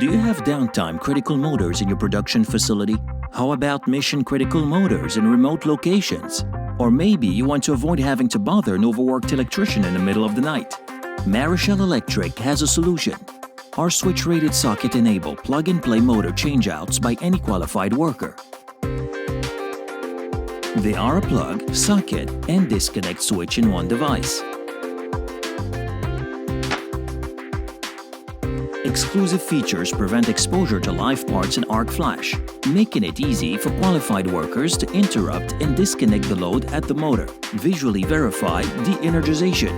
Do you have downtime critical motors in your production facility? How about mission critical motors in remote locations? Or maybe you want to avoid having to bother an overworked electrician in the middle of the night. Marechal Electric has a solution. Our switch-rated socket-enable plug-and-play motor changeouts by any qualified worker. They are a plug, socket, and disconnect switch in one device. Exclusive features prevent exposure to live parts and arc flash, making it easy for qualified workers to interrupt and disconnect the load at the motor. Visually verify de-energization.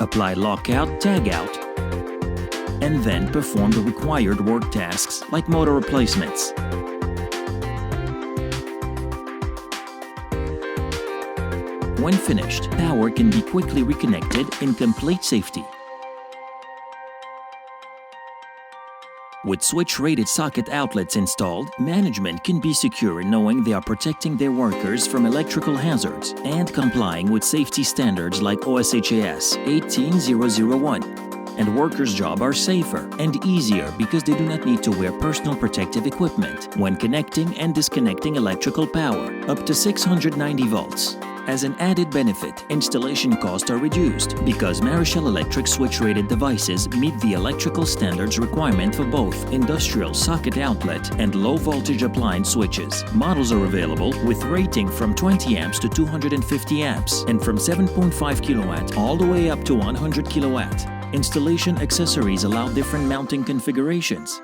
Apply lockout, tagout, and then perform the required work tasks like motor replacements. When finished, power can be quickly reconnected in complete safety. With switch-rated socket outlets installed, management can be secure in knowing they are protecting their workers from electrical hazards and complying with safety standards like OSHAS 18001. And workers' jobs are safer and easier because they do not need to wear personal protective equipment when connecting and disconnecting electrical power up to 690 volts. As an added benefit, installation costs are reduced because Marechal Electric switch-rated devices meet the electrical standards requirement for both industrial socket outlet and low-voltage appliance switches. Models are available with rating from 20 amps to 250 amps and from 7.5 kilowatt all the way up to 100 kilowatt. Installation accessories allow different mounting configurations,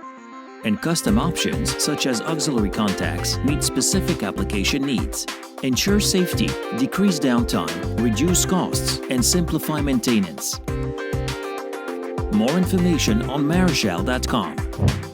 and custom options such as auxiliary contacts meet specific application needs. Ensure safety, decrease downtime, reduce costs, and simplify maintenance. More information on marechal.com.